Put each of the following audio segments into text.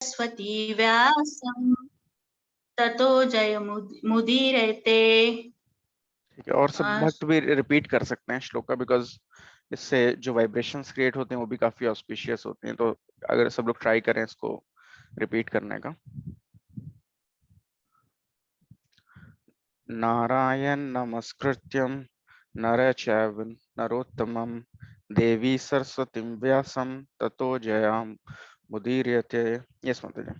सरस्वती व्यासं ततो जयमुदीरयते। ठीक है, और सब भक्त भी रिपीट कर सकते हैं श्लोक का, बिकॉज इससे जो वाइब्रेशंस क्रिएट होते हैं वो भी काफी ऑस्पिशियस होते हैं। तो अगर सब लोग ट्राई करें इसको रिपीट करने का। नारायण नमस्कृत्यं नर चैव नरोत्तमं देवी सरस्वतीं व्यासं ततो जयाम मुदीर्यते। यस माता जी।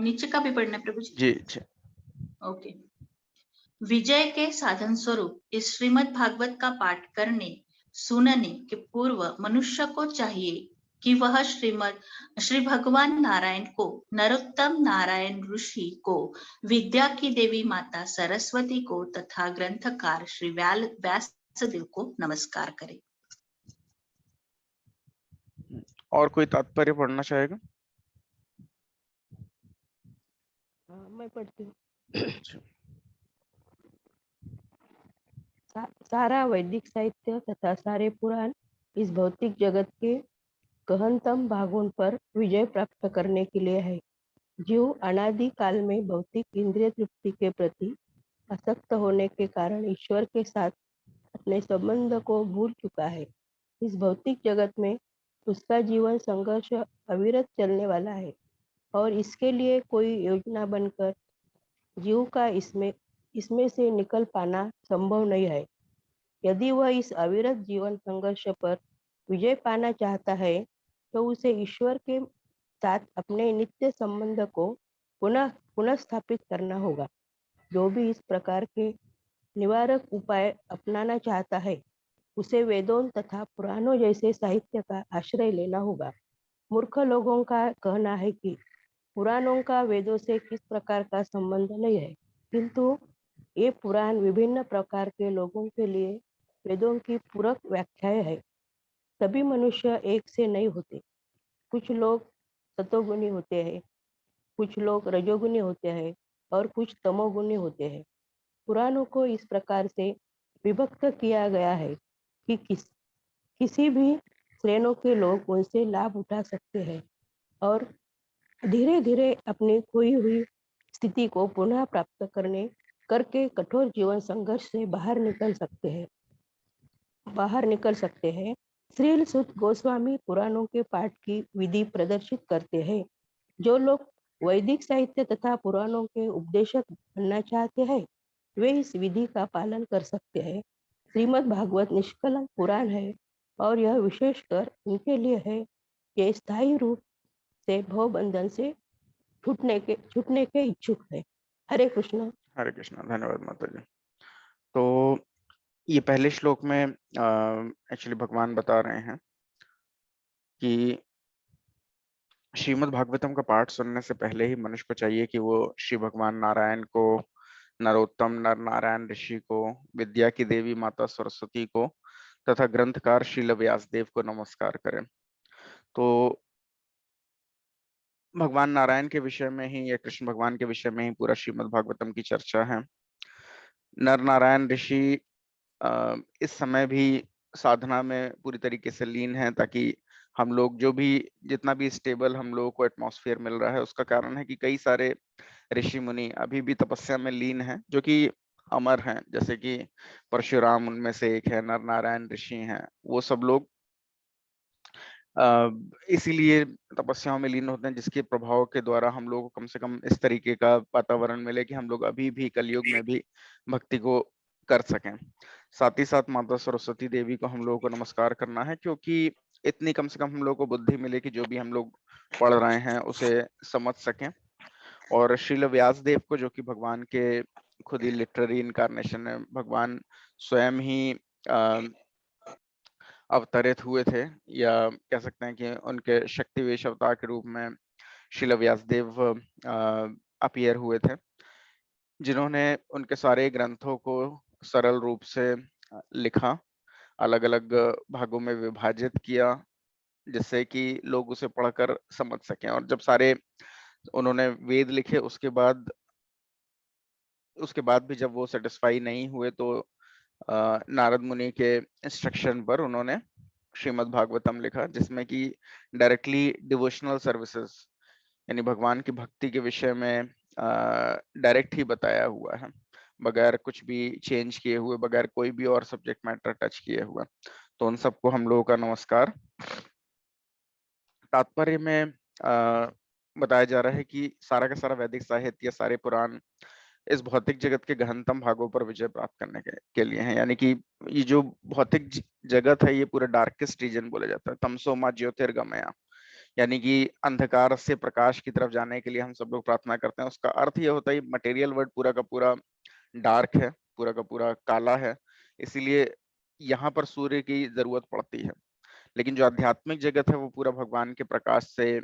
नीचे का भी पढ़ना प्रभु जी। जी। ओके। विजय के साधन स्वरूप इस श्रीमद् भागवत का पाठ करने सुनने के पूर्व मनुष्य को चाहिए कि वह श्री भगवान नारायण को, नरोत्तम नारायण ऋषि को, विद्या की देवी माता सरस्वती को तथा ग्रंथकार श्री व्यासदेव को नमस्कार करे। और कोई तात्पर्य पढ़ना चाहेगा? मैं पढ़ती हूँ। सारा वैदिक साहित्य तथा सारे पुराण इस भौतिक जगत के गहनतम भागों पर विजय प्राप्त करने के लिए है। जीव अनादि काल में भौतिक इंद्रिय तृप्ति के प्रति आसक्त होने के कारण ईश्वर के साथ अपने संबंध को भूल चुका है। इस भौतिक जगत में उसका जीवन संघर्ष अविरत चलने वाला है और इसके लिए कोई योजना बनकर जीव का इसमें से निकल पाना संभव नहीं है। यदि वह इस अविरत जीवन संघर्ष पर विजय पाना चाहता है तो उसे ईश्वर के साथ अपने नित्य संबंध को पुनः स्थापित करना होगा। जो भी इस प्रकार के निवारक उपाय अपनाना चाहता है उसे वेदों तथा पुराणों जैसे साहित्य का आश्रय लेना होगा। मूर्ख लोगों का कहना है कि पुराणों का वेदों से किस प्रकार का संबंध नहीं है, किंतु ये पुराण विभिन्न प्रकार के लोगों के लिए वेदों की पूरक व्याख्याएं है। सभी मनुष्य एक से नहीं होते। कुछ लोग सतोगुणी होते हैं, कुछ लोग रजोगुणी होते हैं और कुछ तमोगुणी होते हैं। पुराणों को इस प्रकार से विभक्त किया गया है कि किसी भी श्रेणों के लोग उनसे लाभ उठा सकते हैं और धीरे धीरे अपनी खोई हुई स्थिति को पुनः प्राप्त करके कठोर जीवन संघर्ष से बाहर निकल सकते हैं। श्रील सुत गोस्वामी पुराणों के पाठ की विधि प्रदर्शित करते हैं। जो लोग वैदिक साहित्य तथा पुराणों के उपदेशक बनना चाहते हैं वे इस विधि का पालन कर सकते हैं। श्रीमद् भागवत निष्कलंक पुराण है और यह विशेषकर उनके लिए है ये स्थायी रूप से भव बंधन से छूटने के इच्छुक है। हरे कृष्ण। हरे कृष्ण। धन्यवाद माता जी। तो ये पहले श्लोक में एक्चुअली भगवान बता रहे हैं कि श्रीमद् भागवतम का पाठ सुनने से पहले ही मनुष्य को चाहिए कि वो श्री भगवान नारायण को, नरोत्तम नर नारायण ऋषि को, विद्या की देवी माता सरस्वती को तथा ग्रंथकार श्रील व्यासदेव को नमस्कार करें। तो भगवान नारायण के विषय में ही या कृष्ण भगवान के विषय में ही पूरा श्रीमद् भागवतम की चर्चा है। नर नारायण ऋषि इस समय भी साधना में पूरी तरीके से लीन है, ताकि हम लोग जो भी जितना भी स्टेबल हम लोगों को एटमॉस्फेयर मिल रहा है उसका कारण है कि कई सारे ऋषि मुनि अभी भी तपस्या में लीन हैं जो कि अमर हैं। जैसे कि परशुराम उनमें से एक है, नर नारायण ऋषि हैं, वो सब लोग इसीलिए तपस्याओं में लीन होते हैं जिसके प्रभाव के द्वारा हम लोग को कम से कम इस तरीके का वातावरण मिले कि हम लोग अभी भी कलयुग में भी भक्ति को कर सकें। साथ ही साथ माता सरस्वती देवी को हम लोगों को नमस्कार करना है, क्योंकि इतनी कम से कम हम लोग को बुद्धि मिले कि जो भी हम लोग पढ़ रहे हैं उसे समझ सकें। और श्रील व्यासदेव को, जो कि भगवान के खुद ही लिटरेरी इनकारनेशन है, भगवान स्वयं ही अवतरित हुए थे, या कह सकते हैं कि उनके शक्तिवेश अवतार के रूप में श्रील व्यासदेव अपीयर हुए थे, जिन्होंने उनके सारे ग्रंथों को सरल रूप से लिखा, अलग अलग भागों में विभाजित किया, जिससे कि लोग उसे पढ़कर समझ सकें। और जब सारे उन्होंने वेद लिखे उसके बाद भी जब वो सेटिस्फाई नहीं हुए तो नारद मुनि के इंस्ट्रक्शन पर उन्होंने श्रीमद् भागवतम लिखा, जिसमें कि डायरेक्टली डिवोशनल सर्विसेज यानी भगवान की भक्ति के विषय में डायरेक्ट ही बताया हुआ है, बगैर कुछ भी चेंज किए हुए, बगैर कोई भी और सब्जेक्ट मैटर टच किए हुए। तो उन सबको हम लोगों का नमस्कार। तात्पर्य में बताया जा रहा है कि सारा का सारा वैदिक साहित्य, सारे पुराण इस भौतिक जगत के गहनतम भागों पर विजय प्राप्त करने के लिए हैं। यानी कि ये जो भौतिक जगत है, ये पूरा डार्केस्ट रीजन बोला जाता है, तमसो मा ज्योतिर्गमया, यानी कि अंधकार से प्रकाश की तरफ जाने के लिए हम सब लोग प्रार्थना करते हैं। उसका अर्थ ये होता है मटेरियल वर्ल्ड पूरा का पूरा डार्क है, पूरा का पूरा काला है, इसीलिए यहाँ पर सूर्य की जरूरत पड़ती है। लेकिन जो आध्यात्मिक जगत है वो पूरा भगवान के प्रकाश से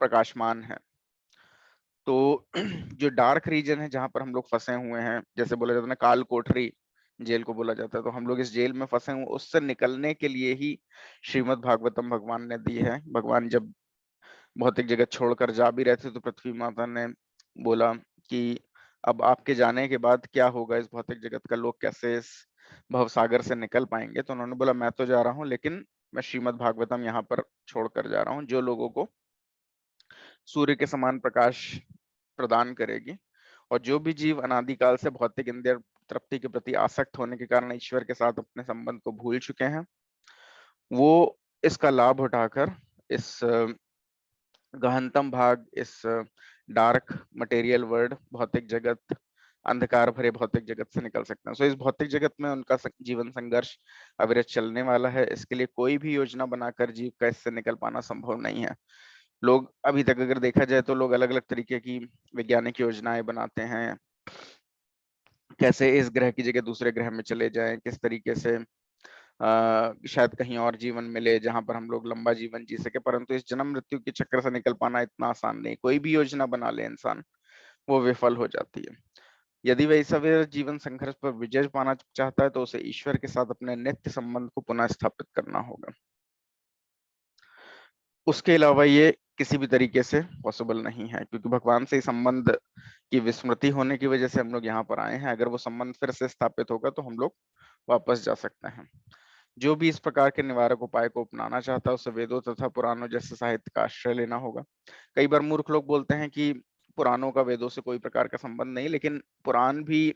प्रकाशमान है। तो जो डार्क रीजन है जहां पर हम लोग फंसे हुए हैं, जैसे बोला जाता है ना, काल कोठरी जेल को बोला जाता है, तो हम लोग इस जेल में फंसे हुए, उससे निकलने के लिए ही श्रीमद् भागवतम भगवान ने दी है। भगवान जब भौतिक जगत छोड़कर जा भी रहे थे तो पृथ्वी माता ने बोला कि अब आपके जाने के बाद क्या होगा इस भौतिक जगत का, लोग कैसे इस भव सागर से निकल पाएंगे। तो उन्होंने बोला मैं तो जा रहा हूँ, लेकिन मैं श्रीमद् भागवतम यहाँ पर छोड़कर जा रहा हूँ, जो लोगों को सूर्य के समान प्रकाश प्रदान करेगी। और जो भी जीव अनादिकाल से भौतिक इंद्रिय तृप्ति के प्रति आसक्त होने के कारण ईश्वर के साथ अपने संबंध को भूल चुके हैं, वो इसका लाभ उठाकर इस गहनतम भाग, इस डार्क मटेरियल वर्ल्ड, भौतिक जगत, अंधकार भरे भौतिक जगत से निकल सकते हैं। सो इस भौतिक जगत में उनका जीवन संघर्ष अविरत चलने वाला है। इसके लिए कोई भी योजना बनाकर जीव का इससे निकल पाना संभव नहीं है। लोग अभी तक अगर देखा जाए तो लोग अलग अलग तरीके की वैज्ञानिक योजनाएं बनाते हैं, कैसे इस ग्रह की जगह दूसरे ग्रह में चले जाएं, किस तरीके से शायद कहीं और जीवन मिले जहां पर हम लोग लंबा जीवन जी सके। परंतु इस जन्म मृत्यु के चक्कर से निकल पाना इतना आसान नहीं। कोई भी योजना बना ले इंसान, वो विफल हो जाती है। यदि वह इस अविरत जीवन संघर्ष पर विजय पाना चाहता है तो उसे ईश्वर के साथ अपने नित्य संबंध को पुनः स्थापित करना होगा। उसके अलावा ये किसी भी तरीके से पॉसिबल नहीं है, क्योंकि भगवान से संबंध की विस्मृति होने की वजह से हम लोग यहाँ पर आए हैं। अगर वो संबंध फिर से स्थापित होगा तो हम लोग वापस जा सकते हैं। जो भी इस प्रकार के निवारक उपाय को अपनाना चाहता है उसे वेदों तथा पुराणों जैसे साहित्य का आश्रय लेना होगा। कई बार मूर्ख लोग बोलते हैं कि पुराणों का वेदों से कोई प्रकार का संबंध नहीं, लेकिन पुराण भी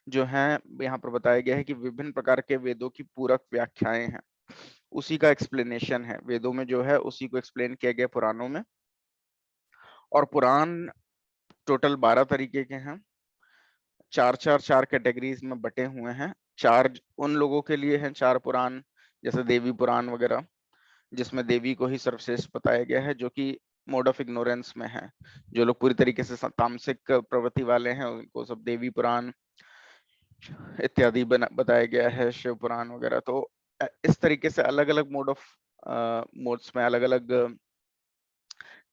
जो है यहाँ पर बताया गया है कि विभिन्न प्रकार के वेदों की पूरक व्याख्याएं हैं, उसी का एक्सप्लेनेशन है वेदों में जो है, उसी को एक्सप्लेन किया गया पुराणों में। और पुराण टोटल 12 तरीके के हैं, चार कैटेगरीज में बटे हुए हैं। चार उन लोगों के लिए हैं, चार पुराण, जैसे देवी पुराण वगैरह, जिसमें देवी को ही सर्वश्रेष्ठ बताया गया है, जो कि मोड ऑफ इग्नोरेंस में है। जो लोग पूरी तरीके से तामसिक प्रवृत्ति वाले हैं उनको सब देवी पुराण इत्यादि बताया गया है, शिव पुराण वगैरह। तो इस तरीके से अलग अलग मोड्स में अलग अलग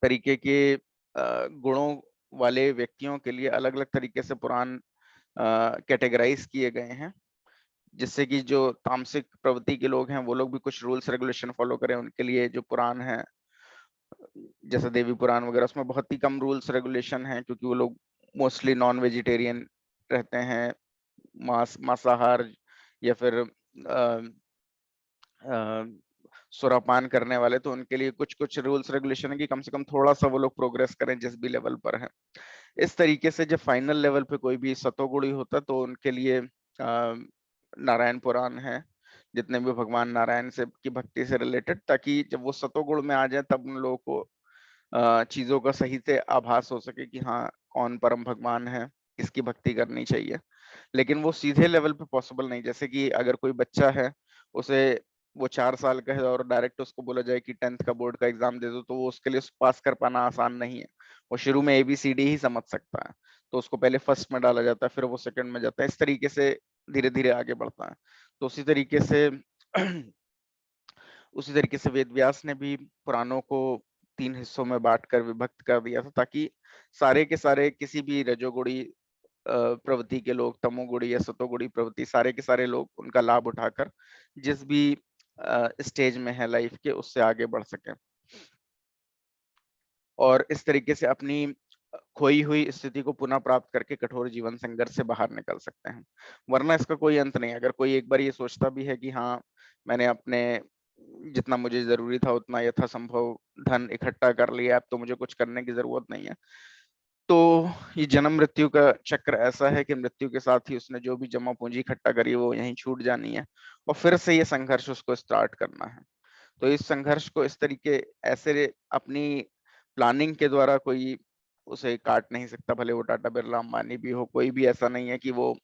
तरीके के गुणों वाले व्यक्तियों के लिए अलग अलग तरीके से पुराण कैटेगराइज किए गए हैं, जिससे कि जो तामसिक प्रवृत्ति के लोग हैं वो लोग भी कुछ रूल्स रेगुलेशन फॉलो करें। उनके लिए जो पुराण है जैसे देवी पुराण वगैरह, उसमें बहुत ही कम रूल्स रेगुलेशन हैं, क्योंकि वो लोग मोस्टली नॉन वेजिटेरियन रहते हैं, मांसाहार या फिर सुरापान करने वाले। तो उनके लिए कुछ कुछ रूल्स रेगुलेशन है कि कम से कम थोड़ा सा वो लोग प्रोग्रेस करें जिस भी लेवल पर है। इस तरीके से जब फाइनल लेवल पे कोई भी सतोगुणी होता तो उनके लिए नारायण पुराण है, जितने भी भगवान नारायण से की भक्ति से रिलेटेड, ताकि जब वो सतोगुण में आ जाए तब उन लोगों को चीजों का सही से आभास हो सके कि हाँ कौन परम भगवान है, किसकी भक्ति करनी चाहिए। लेकिन वो सीधे लेवल पे पॉसिबल नहीं। जैसे कि अगर कोई बच्चा है, उसे वो 4 साल का है और डायरेक्ट उसको बोला जाए कि 10th का बोर्ड का एग्जाम दे दो, तो वो उसके लिए पास कर पाना आसान नहीं है। वो शुरू में ABCD ही समझ सकता है, तो उसको पहले फर्स्ट में डाला जाता है, फिर वो सेकंड में जाता है, इस तरीके से धीरे धीरे आगे बढ़ता है। तो उसी तरीके से वेद व्यास ने भी पुराणों को 3 हिस्सों में बांटकर विभक्त कर दिया था, ताकि सारे के सारे किसी भी रजोगुणी प्रवृत्ति के लोग, तमोगुणी या सतोगुणी प्रवृत्ति, सारे के सारे लोग उनका लाभ उठाकर जिस भी स्टेज में है लाइफ के, उससे आगे बढ़ सके और इस तरीके से अपनी खोई हुई स्थिति को पुनः प्राप्त करके कठोर जीवन संघर्ष से बाहर निकल सकते हैं। वरना इसका कोई अंत नहीं। अगर कोई एक बार ये सोचता भी है कि हाँ मैंने अपने जितना मुझे जरूरी था उतना यथासंभव धन इकट्ठा कर लिया, अब तो मुझे कुछ करने की जरूरत नहीं है। तो ये जन्म मृत्यु का चक्र ऐसा है कि मृत्यु के साथ ही उसने जो भी जमा पूंजी इकट्ठा करी वो यहीं छूट जानी है और फिर से ये संघर्ष उसको स्टार्ट करना है। तो इस संघर्ष को इस तरीके ऐसे अपनी प्लानिंग के द्वारा कोई उसे काट नहीं सकता, भले वो टाटा बिरला अंबानी भी हो, कोई भी ऐसा नहीं है कि वो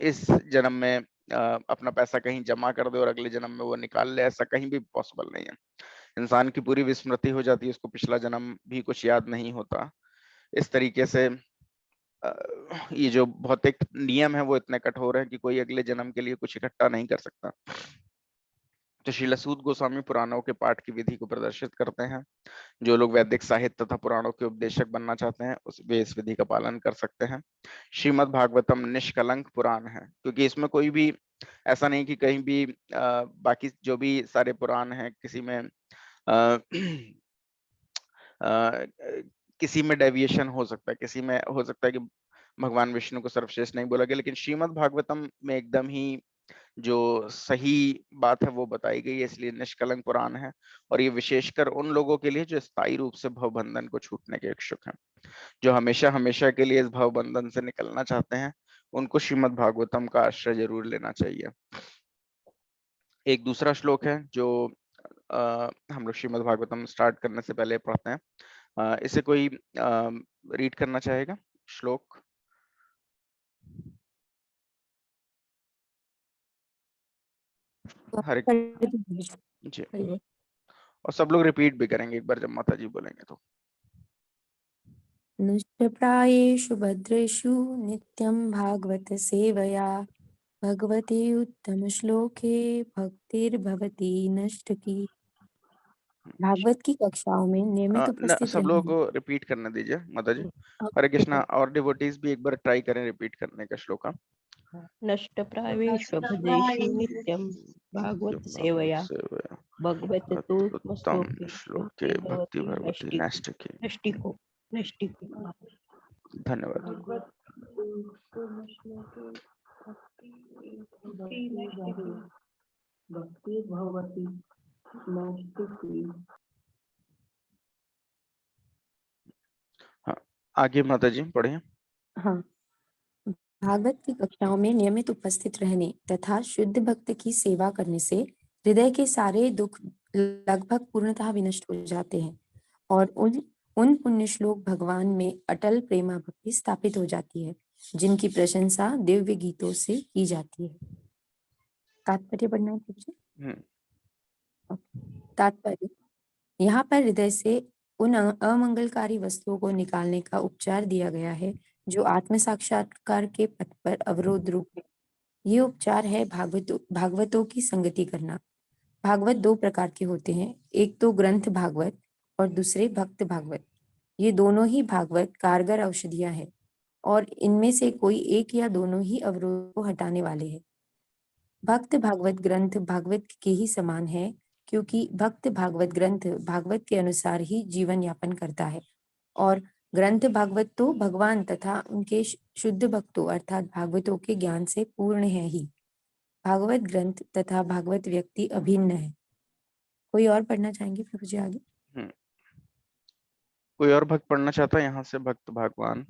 इस जन्म में अपना पैसा कहीं जमा कर दे और अगले जन्म में वो निकाल ले, ऐसा कहीं भी पॉसिबल नहीं है। इंसान की पूरी विस्मृति हो जाती है, उसको पिछला जन्म भी कुछ याद नहीं होता। इस तरीके से ये जो भौतिक नियम है वो इतने कठोर है कि कोई अगले जन्म के लिए कुछ इकट्ठा नहीं कर सकता। तो श्रील सूत गोस्वामी पुराणों के पाठ की विधि को प्रदर्शित करते हैं। जो लोग वैदिक साहित्य तथा पुराणों के उपदेशक बनना चाहते हैं वे इस विधि का पालन कर सकते हैं। श्रीमद् भागवतम निष्कलंक पुराण है, क्योंकि इसमें कोई भी ऐसा नहीं कि कहीं भी बाकी जो भी सारे पुराण हैं किसी में किसी में डेविएशन हो सकता है, किसी में हो सकता है कि भगवान विष्णु को सर्वश्रेष्ठ नहीं बोला गया, लेकिन श्रीमद् भागवतम में एकदम ही जो सही बात है वो बताई गई है, इसलिए निष्कलंक पुराण है। और ये विशेषकर उन लोगों के लिए जो स्थायी रूप से भव बंधन को छूटने के इच्छुक हैं, जो हमेशा हमेशा के लिए इस भव बंधन से निकलना चाहते हैं, उनको श्रीमद् भागवतम का आश्रय जरूर लेना चाहिए। एक दूसरा श्लोक है जो हम लोग श्रीमद् भागवतम स्टार्ट करने से पहले पढ़ते हैं। इसे कोई रीड करना चाहेगा श्लोक? हरे जी, और सब लोग रिपीट भी करेंगे एक बार जब माता जी बोलेंगे तो। नष्टप्रायेषु भद्रेषु नित्यं भागवत सेवया भगवते उत्तम श्लोके भक्तिर्भवति नष्ट की। भागवत की कक्षाओं में नियमित उपस्थित सब लोगों रहने। को रिपीट करने दीजिए माता जी। हरे कृष्णा। और डिवोटीज भी एक बार ट्राई करें रिपीट करने का श्लोका। नष्टप्रायेषु भद्रेषु नित्यं भागवत सेवया भगवत उत्तम श्लोके श्लोके भक्ति भगवती नैष्टिकी। नष्टिको। धन्यवाद। भक्ति भगवती नष्टिकी। हाँ, आगे माता जी पढ़िए। हाँ, भागवत की कक्षाओं में नियमित उपस्थित रहने तथा शुद्ध भक्त की सेवा करने से हृदय के सारे दुख लगभग पूर्णतः विनष्ट हो जाते हैं और उन पुण्य श्लोक भगवान में अटल प्रेमा भक्ति स्थापित हो जाती है, जिनकी प्रशंसा दिव्य गीतों से की जाती है। तात्पर्य पढ़ना है मुझे। तात्पर्य, यहाँ पर हृदय से उन अमंगलकारी वस्तुओं को निकालने का उपचार दिया गया है जो आत्म साक्षात्कार के पथ पर अवरोध रूप है। ये उपचार है भागवतों की संगति करना। भागवत दो प्रकार के होते हैं, एक तो ग्रंथ भागवत और दूसरे भक्त भागवत। ये दोनों ही भागवत कारगर औषधियां हैं और इनमें से कोई एक या दोनों ही अवरोध को हटाने वाले हैं। भक्त भागवत ग्रंथ भागवत के ही समान है, क्योंकि भक्त भागवत ग्रंथ भागवत के अनुसार ही जीवन यापन करता है और ग्रंथ भागवत तो भगवान तथा उनके शुद्ध भक्तों अर्थात भागवतों के ज्ञान से पूर्ण है ही। भागवत ग्रंथ तथा भागवत व्यक्ति अभिन्न है। कोई और पढ़ना चाहेंगे प्रभु जी आगे? कोई और भक्त पढ़ना चाहता है यहाँ से? भक्त भगवान,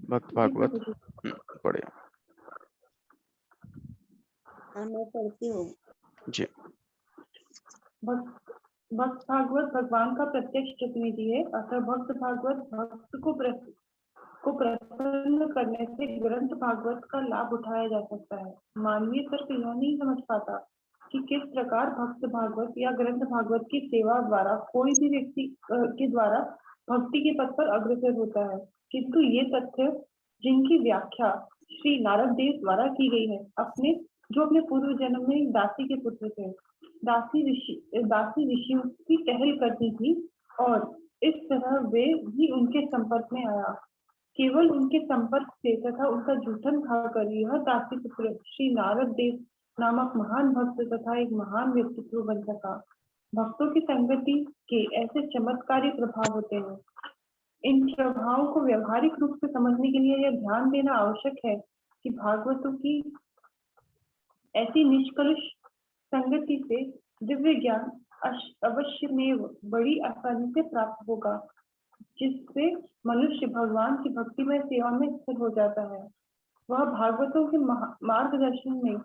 भक्त भागवत पढ़े। मैं पढ़ती हूँ जी। भक्त भागवत भगवान का प्रत्यक्ष प्रतिनिधि है, अतः भक्त भागवत भक्त को प्रसन्न करने से ग्रंथ भागवत का लाभ उठाया जा सकता है। मानवीय तर्क यह नहीं समझ पाता कि किस प्रकार भक्त भागवत या ग्रंथ भागवत की सेवा द्वारा कोई भी व्यक्ति के द्वारा भक्ति के पथ पर अग्रसर होता है, किंतु ये तथ्य जिनकी व्याख्या श्री नारद देव द्वारा की गई है, जो अपने पूर्व जन्म में एक दासी के पुत्र थे। दासी ऋषियों की टहल करती थी और इस तरह वे भी उनके संपर्क में आया। केवल उनके संपर्क से तथा उनका जूठन खाकर यह दासी पुत्र श्री नारद देव नामक महान भक्त तथा एक महान व्यक्तित्व बन सका। भक्तों की संगति के ऐसे चमत्कारी प्रभाव होते हैं। इन प्रभावों को व्यवहारिक रूप से समझने के लिए यह ध्यान देना आवश्यक है कि भागवतों की ऐसी निष्कलुष संगति से दिव्य ज्ञान अवश्यमेव बड़ी आसानी से प्राप्त होगा, जिससे मनुष्य भगवान की भक्तिमय सेवा में स्थिर हो जाता है। वह भागवतों के मार्गदर्शन में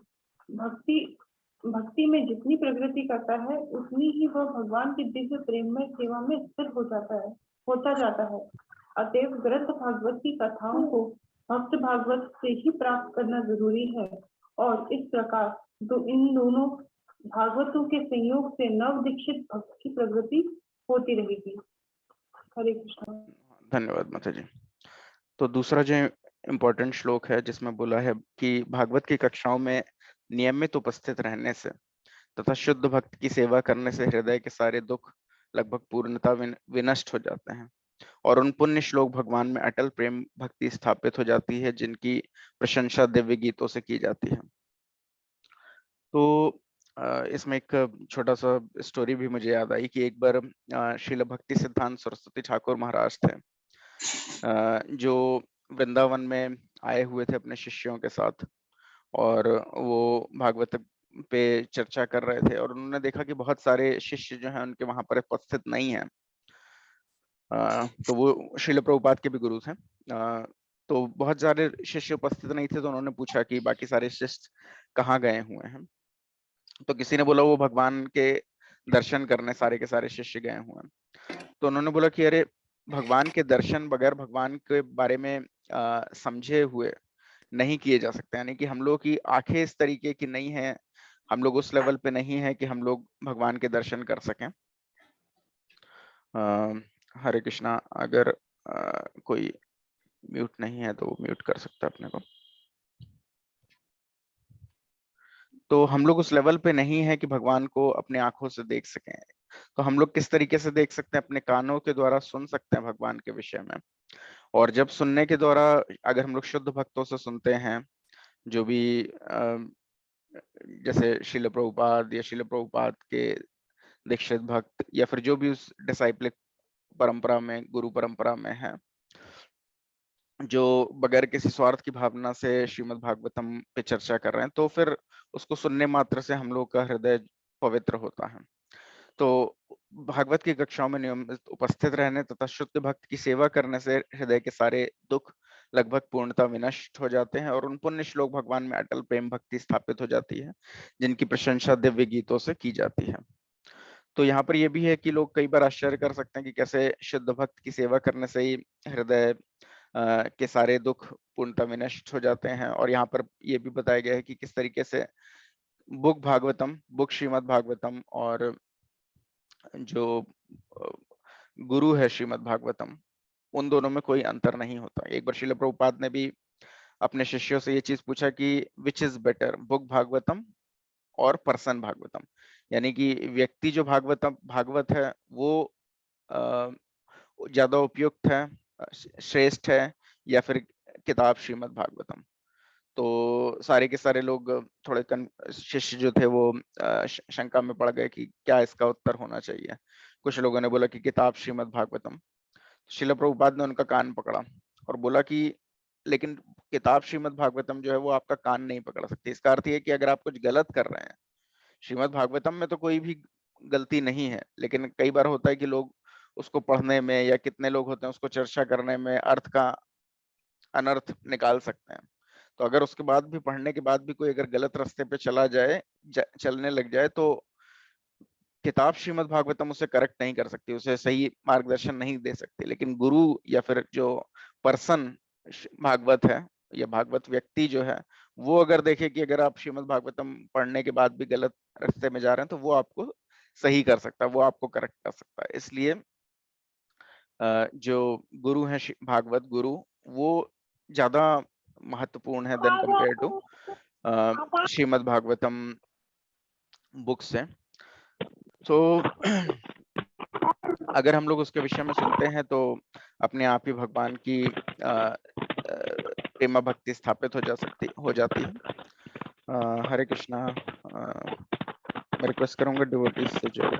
भक्ति में जितनी प्रगति करता है, उतनी ही वह भगवान की दिव्य प्रेममय सेवा में स्थिर होता जाता है। अतएव ग्रंथ भागवत की कथाओं को भक्त भागवत से ही प्राप्त करना जरूरी है, और इस प्रकार इन दोनों भागवतों के संयोग से नव दीक्षित भक्त की प्रगति होती रहेगी। हरे कृष्ण। धन्यवाद माता जी। तो दूसरा जो इम्पोर्टेंट श्लोक है जिसमें बोला है कि भागवत की कक्षाओं में नियमित उपस्थित रहने से तथा शुद्ध भक्त की सेवा करने से हृदय के सारे दुख लगभग पूर्णता विनष्ट हो जाते हैं और उन पुण्य श्लोक भगवान में अटल प्रेम भक्ति स्थापित हो जाती है, जिनकी प्रशंसा दिव्य गीतों से की जाती है। तो इसमें एक छोटा सा स्टोरी भी मुझे याद आई कि एक बार श्रील भक्ति सिद्धांत सरस्वती ठाकुर महाराज थे, जो वृंदावन में आए हुए थे अपने शिष्यों के साथ, और वो भागवत पे चर्चा कर रहे थे और उन्होंने देखा कि बहुत सारे शिष्य जो हैं उनके वहां पर उपस्थित नहीं हैं। तो वो श्रील प्रभुपाद के भी गुरु थे। तो बहुत सारे शिष्य उपस्थित नहीं थे, तो उन्होंने पूछा कि बाकी सारे शिष्य कहाँ गए हुए हैं। तो किसी ने बोला वो भगवान के दर्शन करने सारे के सारे शिष्य गए हुए हैं। तो उन्होंने बोला कि अरे, भगवान के दर्शन बगैर भगवान के बारे में समझे हुए नहीं किए जा सकते। यानी कि हम लोग की आंखें इस तरीके की नहीं है, हम लोग उस लेवल पे नहीं है कि हम लोग भगवान के दर्शन कर सकें। हरे कृष्णा। अगर कोई म्यूट नहीं है तो म्यूट कर सकता है अपने को। तो हम लोग उस लेवल पे नहीं है कि भगवान को अपने आंखों से देख सकें। तो हम लोग किस तरीके से देख सकते हैं? अपने कानों के द्वारा सुन सकते हैं भगवान के विषय में। और जब सुनने के द्वारा अगर हम लोग शुद्ध भक्तों से सुनते हैं, जो भी जैसे श्रील प्रभुपाद या श्रील प्रभुपाद के दीक्षित भक्त या फिर जो भी उस डिसाइप्लिक परंपरा में, गुरु परंपरा में है, जो बगैर किसी स्वार्थ की भावना से श्रीमद् भागवतम पे चर्चा कर रहे हैं, तो फिर उसको सुनने मात्र से हम लोग का हृदय पवित्र होता है। तो भागवत की कक्षाओं में नियमित उपस्थित रहने तथा शुद्ध भक्त की सेवा करने से हृदय के सारे दुख लगभग पूर्णता विनष्ट हो जाते हैं और उन पुण्य श्लोक भगवान में अटल प्रेम भक्ति स्थापित हो जाती है, जिनकी प्रशंसा दिव्य गीतों से की जाती है। तो यहाँ पर यह भी है कि लोग कई बार आश्चर्य कर सकते हैं कि कैसे शुद्ध भक्त की सेवा करने से ही हृदय के सारे दुख पूर्णता विनष्ट हो जाते हैं। और यहाँ पर यह भी बताया गया है कि किस तरीके से बुक भागवतम, बुक श्रीमद् भागवतम और जो गुरु है श्रीमद् भागवतम, उन दोनों में कोई अंतर नहीं होता। एक बार श्रील प्रभुपाद ने भी अपने शिष्यों से ये चीज पूछा कि which is better, book Bhagavatam और पर्सन भागवतम, यानी कि व्यक्ति जो भागवत है वो ज्यादा उपयुक्त है, श्रेष्ठ है, या फिर किताब श्रीमद् भागवतम। तो सारे के सारे लोग थोड़े शिष्य जो थे वो शंका में पड़ गए कि क्या इसका उत्तर होना चाहिए। कुछ लोगों ने बोला कि किताब श्रीमद् भागवतम। श्रील प्रभुपाद ने उनका कान पकड़ा और बोला कि लेकिन किताब श्रीमद् भागवतम जो है वो आपका कान नहीं पकड़ सकती। इसका अर्थ ये कि अगर आप कुछ गलत कर रहे हैं, श्रीमद् भागवतम में तो कोई भी गलती नहीं है, लेकिन कई बार होता है कि लोग उसको पढ़ने में, या कितने लोग होते हैं उसको चर्चा करने में अर्थ का अनर्थ निकाल सकते हैं। तो अगर उसके बाद भी, पढ़ने के बाद भी कोई अगर गलत रास्ते पे चलने लग जाए, तो किताब श्रीमद् भागवतम उसे करेक्ट नहीं कर सकती, उसे सही मार्गदर्शन नहीं दे सकती। लेकिन गुरु या फिर जो पर्सन भागवत है या भागवत व्यक्ति जो है, वो अगर देखे कि अगर आप श्रीमद् भागवतम पढ़ने के बाद भी गलत रास्ते में जा रहे हैं, तो वो आपको सही कर सकता है, वो आपको करेक्ट कर सकता है। इसलिए जो गुरु है भागवत गुरु, वो ज्यादा महत्वपूर्ण है then compare to Shrimad Bhagavatam book से। तो अगर हम लोग उसके विषय में सुनते हैं तो अपने आप ही भगवान की प्रेमा भक्ति स्थापित हो जाती है। हरे कृष्णा। मैं रिक्वेस्ट करूंगा डिवोटीज से जो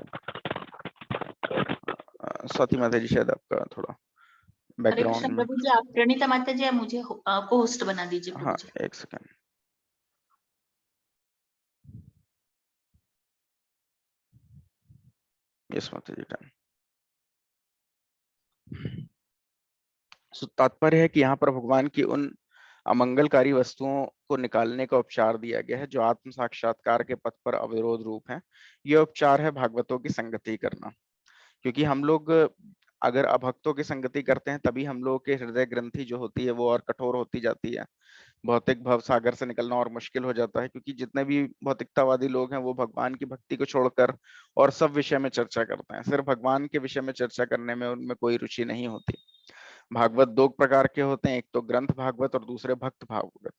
स्वाति माता जी, शायद आपका थोड़ा हरे कृष्ण बैकग्राउंड। प्रभु जी, आप प्रणीता माता जी, आप मुझे को होस्ट बना दीजिए प्रभु हाँ, जी। एक सेकंड। यस माता जी का। तात्पर्य है कि यहाँ पर भगवान की उन अमंगलकारी वस्तुओं को निकालने का उपचार दिया गया है जो आत्म साक्षात्कार के पथ पर अविरोध रूप है। यह उपचार है भागवतों की संगति करना, क्योंकि हम लोग अगर अभक्तों की संगति करते हैं तभी हम लोगों के हृदय ग्रंथि जो होती है वो और कठोर होती जाती है, भौतिक भव सागर से निकलना और मुश्किल हो जाता है, क्योंकि जितने भी भौतिकतावादी लोग हैं वो भगवान की भक्ति को छोड़कर और सब विषय में चर्चा करते हैं, सिर्फ भगवान के विषय में चर्चा करने में उनमें कोई रुचि नहीं होती। भागवत दो प्रकार के होते हैं, एक तो ग्रंथ भागवत और दूसरे भक्त भागवत।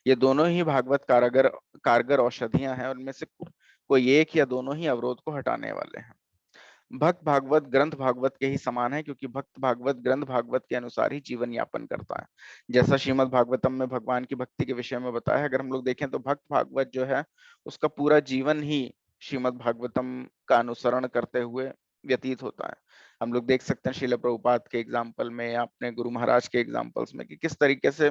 ये दोनों ही भागवत कारगर औषधियां हैं, उनमें से कोई एक या दोनों ही अवरोध को हटाने वाले हैं। भक्त भागवत ग्रंथ भागवत के ही समान है, क्योंकि भक्त भागवत ग्रंथ भागवत के अनुसार ही जीवन यापन करता है, जैसा श्रीमद् भागवतम में भगवान की भक्ति के विषय में बताया है। अगर हम लोग देखें तो भक्त भागवत जो है उसका पूरा जीवन ही श्रीमद् भागवतम का अनुसरण करते हुए व्यतीत होता है। हम लोग देख सकते हैं श्रील प्रभुपाद के एग्जाम्पल में या अपने गुरु महाराज के एग्जाम्पल्स में कि किस तरीके से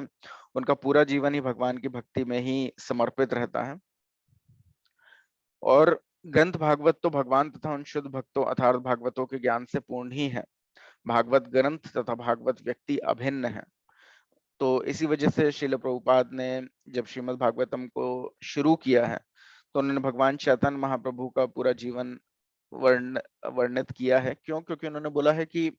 उनका पूरा जीवन ही भगवान की भक्ति में ही समर्पित रहता है। और ग्रंथ भागवत तो भगवान तथा उन शुद्ध भक्तों अर्थात भागवतों के ज्ञान से पूर्ण ही है। भागवत ग्रंथ तथा भागवत व्यक्ति अभिन्न है। तो इसी वजह से श्रील प्रभुपाद ने जब श्रीमद् भागवतम को शुरू किया है तो उन्होंने भगवान चैतन्य महाप्रभु का पूरा जीवन वर्णित किया है। क्यों? क्योंकि उन्होंने बोला है कि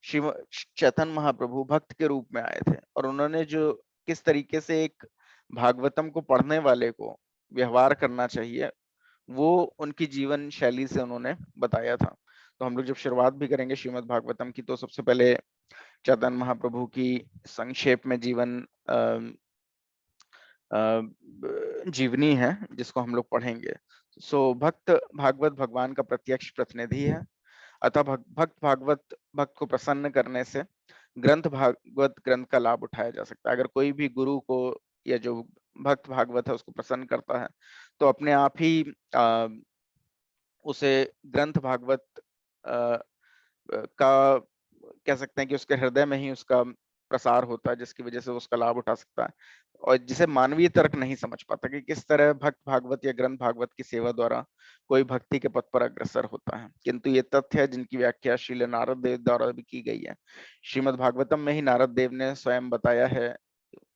शिव चैतन्य महाप्रभु भक्त के रूप में आए थे और उन्होंने जो किस तरीके से एक भागवतम को पढ़ने वाले को व्यवहार करना चाहिए वो उनकी जीवन शैली से उन्होंने बताया था। तो हम लोग जब शुरुआत भी करेंगे श्रीमद् भागवतम की तो सबसे पहले चैतन्य महाप्रभु की संक्षेप में जीवनी है जिसको हम लोग पढ़ेंगे। सो भक्त भागवत भगवान का प्रत्यक्ष प्रतिनिधि है, अतः भक्त भागवत भक्त को प्रसन्न करने से ग्रंथ भागवत ग्रंथ का लाभ उठाया जा सकता है। अगर कोई भी गुरु को या जो भक्त भागवत है उसको प्रसन्न करता है तो अपने आप ही उसे ग्रंथ भागवत का कह सकते हैं कि उसके हृदय में ही उसका प्रसार होता है, जिसकी वजह से उसका लाभ उठा सकता है और जिसे मानवीय तर्क नहीं समझ पाता कि किस तरह भक्त भागवत या ग्रंथ भागवत की सेवा द्वारा कोई भक्ति के पथ पर अग्रसर होता है। किंतु ये तथ्य है जिनकी व्याख्या श्रील नारद देव द्वारा भी की गई है। श्रीमद् भागवतम में ही नारद देव ने स्वयं बताया है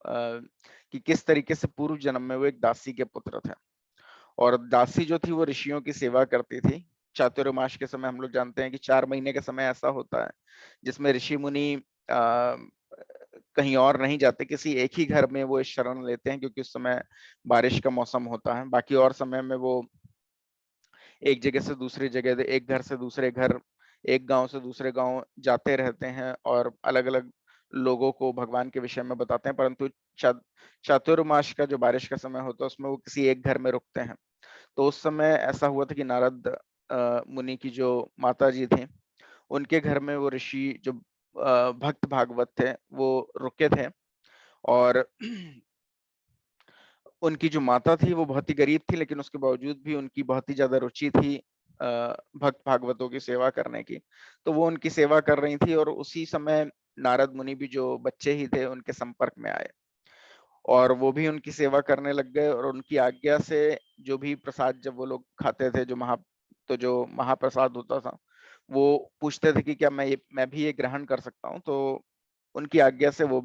कि किस तरीके से पूर्व जन्म में वो एक दासी के पुत्र थे और दासी जो थी वो ऋषियों की सेवा करती थी। चातुर्मास के समय हम लोग जानते हैं कि 4 महीने का समय ऐसा होता है जिसमें ऋषि मुनि कहीं और नहीं जाते, किसी एक ही घर में वो शरण लेते हैं क्योंकि उस समय बारिश का मौसम होता है। बाकी और समय में वो एक जगह से दूसरी जगह, एक घर से दूसरे घर, एक गांव से दूसरे गांव जाते रहते हैं और अलग अलग लोगों को भगवान के विषय में बताते हैं। परंतु चातुर्मास का जो बारिश का समय होता है उसमें वो किसी एक घर में रुकते हैं। तो उस समय ऐसा हुआ था कि नारद मुनि की जो माता जी थी उनके घर में वो ऋषि जो भक्त भागवत थे वो रुके थे और उनकी जो माता थी वो बहुत ही गरीब थी, लेकिन उसके बावजूद भी उनकी बहुत ही ज्यादा रुचि थी भक्त भागवतों की सेवा करने की। तो वो उनकी सेवा कर रही थी और उसी समय नारद मुनि भी जो बच्चे ही थे उनके संपर्क में आए और वो भी उनकी सेवा करने लग गए और उनकी आज्ञा से जो भी प्रसाद जब वो लोग खाते थे जो महाप्रसाद होता था वो पूछते थे कि क्या मैं भी ये ग्रहण कर सकता हूँ। तो उनकी आज्ञा से वो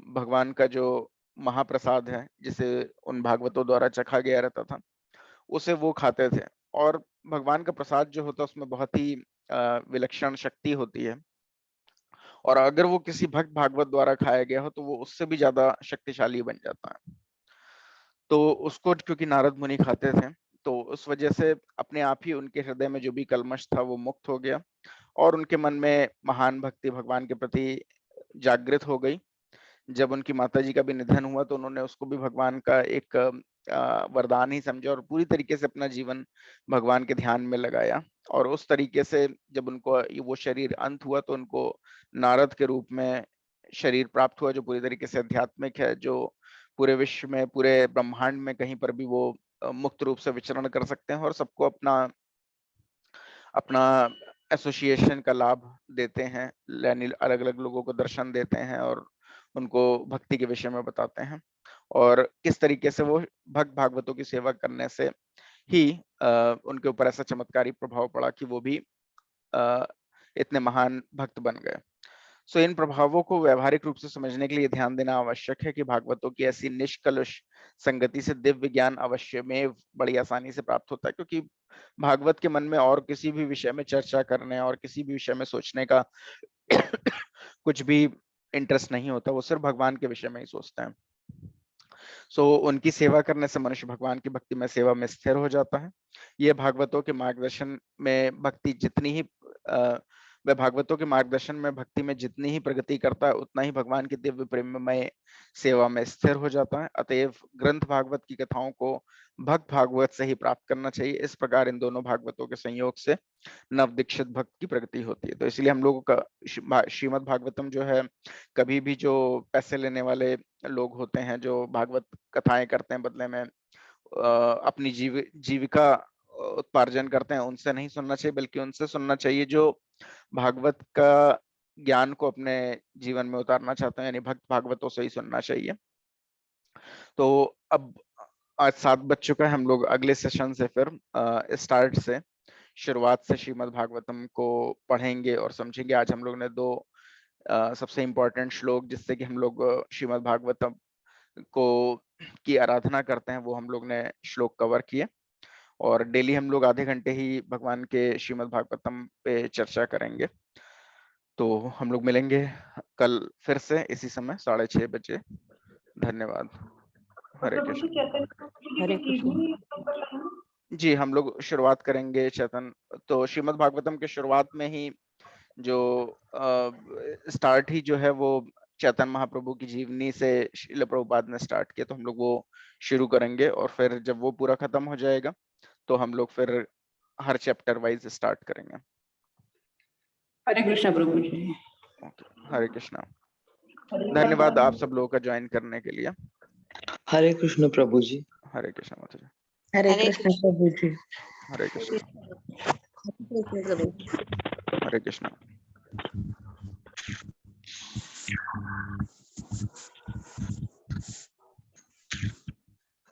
भगवान का जो महाप्रसाद है जिसे उन भागवतों द्वारा चखा गया रहता था उसे वो खाते थे। और भगवान का प्रसाद जो होता है उसमें बहुत ही विलक्षण शक्ति होती है और अगर वो किसी भक्त भागवत द्वारा खाया गया हो तो वो उससे भी ज्यादा शक्तिशाली बन जाता है। तो उसको क्योंकि नारद मुनि खाते थे तो उस वजह से अपने आप ही उनके हृदय में जो भी कल्मश था वो मुक्त हो गया और उनके मन में महान भक्ति भगवान के प्रति जागृत हो गई। जब उनकी माताजी का भी निधन हुआ तो उन्होंने उसको भी भगवान का एक वरदान ही समझा और पूरी तरीके से अपना जीवन भगवान के ध्यान में लगाया। और उस तरीके से जब उनको वो शरीर अंत हुआ तो उनको नारद के रूप में शरीर प्राप्त हुआ जो पूरी तरीके से आध्यात्मिक है, जो पूरे विश्व में पूरे ब्रह्मांड में कहीं पर भी वो मुक्त रूप से विचरण कर सकते हैं और सबको अपना अपना एसोसिएशन का लाभ देते हैं, यानी अलग अलग लोगों को दर्शन देते हैं और उनको भक्ति के विषय में बताते हैं और किस तरीके से वो भक्त भागवतों की सेवा करने से ही उनके ऊपर ऐसा चमत्कारी प्रभाव पड़ा कि वो भी इतने महान भक्त बन गए। सो इन प्रभावों को व्यवहारिक रूप से समझने के लिए ध्यान देना आवश्यक है कि भागवतों की ऐसी निष्कलुष संगति से दिव्य ज्ञान अवश्य में बड़ी आसानी से प्राप्त होता है, क्योंकि भागवत के मन में और किसी भी विषय में चर्चा करने और किसी भी विषय में सोचने का कुछ भी इंटरेस्ट नहीं होता, वो सिर्फ भगवान के विषय में ही सोचते हैं। सो उनकी सेवा करने से मनुष्य भगवान की भक्ति में सेवा में स्थिर हो जाता है। ये भागवतों के मार्गदर्शन में भक्ति जितनी ही वह भागवतों के मार्गदर्शन में भक्ति में जितनी ही प्रगति करता है, उतना ही भगवान की दिव्य प्रेममय सेवा में स्थिर हो जाता है। अतएव ग्रंथ भागवत की कथाओं को भक्त भागवत से ही प्राप्त करना चाहिए। इस प्रकार इन दोनों भागवतों के संयोग से नव दीक्षित भक्त की प्रगति होती है। तो इसलिए हम लोगों का श्रीमद् भागवतम जो है, कभी भी जो पैसे लेने वाले लोग होते हैं जो भागवत कथाएं करते हैं, बदले में अपनी जीविका उपार्जन करते हैं, उनसे नहीं सुनना चाहिए, बल्कि उनसे सुनना चाहिए जो भागवत का ज्ञान को अपने जीवन में उतारना चाहते हैं, यानी भक्त भागवतों से ही सुनना चाहिए। तो अब आज 7 बज चुका है, हम लोग अगले सेशन से फिर स्टार्ट से शुरुआत से श्रीमद् भागवतम को पढ़ेंगे और समझेंगे। आज हम लोग ने 2 सबसे इम्पोर्टेंट श्लोक जिससे कि हम लोग श्रीमद् भागवतम को की आराधना करते हैं, वो हम लोग ने श्लोक कवर किए। और डेली हम लोग आधे घंटे ही भगवान के श्रीमद् भागवतम पे चर्चा करेंगे। तो हम लोग मिलेंगे कल फिर से इसी समय 6:30 बजे। धन्यवाद। हरे प्रभु जी कृष्ण। चैतन्य हरे की कृष्ण। जीवनी पर लाएं। जी, हम लोग शुरुआत करेंगे चेतन, तो श्रीमद् भागवतम के शुरुआत में ही जो स्टार्ट ही जो है वो चैतन्य महाप्रभु की जीवनी से श्रील प्रभुपाद ने स्टार्ट किया, तो हम लोग वो शुरू करेंगे। और फिर जब वो पूरा खत्म हो जाएगा तो हम लोग फिर हर चैप्टर वाइज स्टार्ट करेंगे। हरे कृष्ण प्रभु जी। ओके, हरे कृष्णा। हरे धन्यवाद कृष्ण। आप सब लोगों का ज्वाइन करने के लिए। हरे कृष्ण प्रभु जी। हरे कृष्णा माता जी। हरे कृष्ण प्रभु जी। हरे कृष्णा। हरे कृष्ण प्रभु जी। हरे कृष्णा।